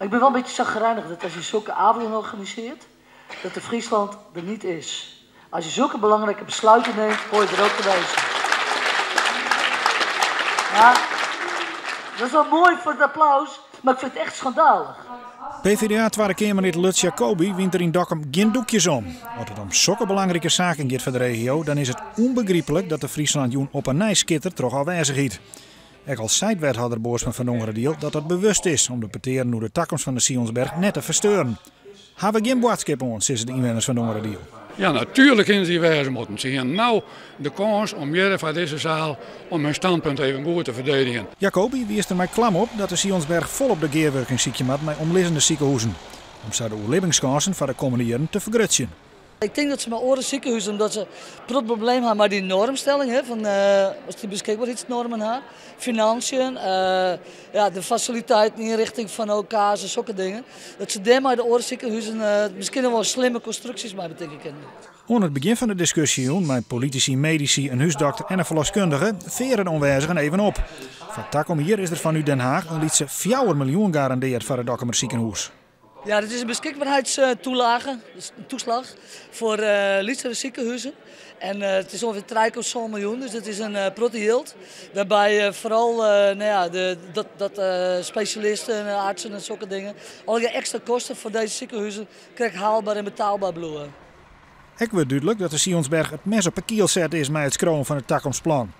Ik ben wel een beetje chagrijnig dat als je zulke avonden organiseert, dat de Friesland er niet is. Als je zulke belangrijke besluiten neemt, hoor je er ook te wezen. Ja, dat is wel mooi voor het applaus, maar ik vind het echt schandalig. PvdA Tweede Kamerlid Lutz Jacobi wint er in Dokkum geen doekjes om. Als het om zulke belangrijke zaken gaat voor de regio, dan is het onbegrijpelijk dat de Friesland Joen op een nijskitter toch aanwezig is. Ik als zijtwethouder Boersma van Dongeren dat het bewust is om de parteren door de toekomst van de Sionsberg net te verstoren. Hebben we geen boodschap aan, zeggen de inwoners van Dongeren. Ja, natuurlijk in die wijze moeten. Ze hebben nou de kans om jullie van deze zaal om hun standpunt even goed te verdedigen. Jacobi wies er mij klam op dat de Sionsberg volop de geerwerking ziekje maakt met omliggende ziekenhuizen. Om zo de overlevingskansen van de komende jaren te vergroten. Ik denk dat ze met oren ziekenhuizen, omdat ze het probleem hebben met die normstelling, hè, van als die beschikbaarheidsnormen hebben, financiën, ja, de faciliteiten in richting van elkaar, zulke dingen. Dat ze daar maar de oren ziekenhuizen misschien nog wel slimme constructies mee betekenen. Aan het begin van de discussie met politici, medici, een huisdokter en een verloskundige veren de onwijzigen even op. Van Takom hier is er van u Den Haag een lietse 4 miljoen garandeerd voor het Dokkumer ziekenhuis. Ja, dit is een beschikbaarheidstoelage, dus een toeslag voor Lietse ziekenhuizen. En het is ongeveer 3,7 miljoen, dus het is een protehield. Waarbij vooral specialisten, artsen en zulke dingen, al je extra kosten voor deze ziekenhuizen krijgen haalbaar en betaalbaar bloeien. Ik weet duidelijk dat de Sionsberg het mes op een kiel zet is met het skroon van het Takkomsplan.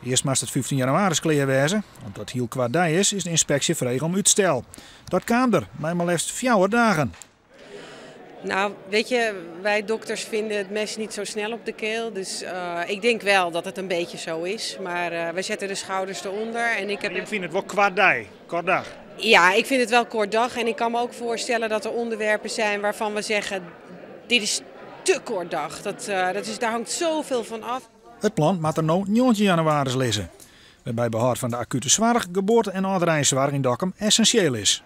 Eerst moest het 15 januari klaar wezen. Omdat het heel kwaad is de inspectie vregen om uitstel. Dat kwam er, maar liefst 4 dagen. Nou, weet je, wij dokters vinden het mes niet zo snel op de keel. Dus ik denk wel dat het een beetje zo is. Maar we zetten de schouders eronder. En ik vind het wel kort dag. Ja, ik vind het wel kort dag. En ik kan me ook voorstellen dat er onderwerpen zijn waarvan we zeggen, dit is te kort dag. Daar hangt zoveel van af. Het plan moet er nu 9 januari lezen. Waarbij behoud van de acute zorg, geboorte- en ouderijnszorg in Dokkum essentieel is.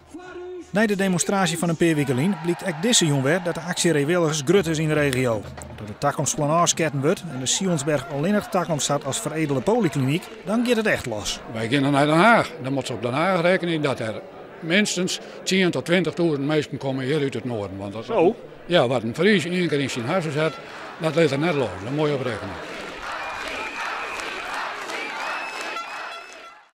Na de demonstratie van een paar weken geleden blijkt ook deze jongen dat de actie vrijwilligers grut is in de regio. Dat de Takkomsplan afsketten wordt en de Sionsberg alleen nog Takkom staat als veredelde polykliniek, dan gaat het echt los. Wij gaan naar Den Haag. Dan moet ze op Den Haag rekenen dat er minstens 10.000 tot 20.000 mensen komen hier uit het noorden. Want dat, zo? Ja, wat een Fries 1 keer in zijn huis zet, dat leidt er net los. Dat moet je op rekenen.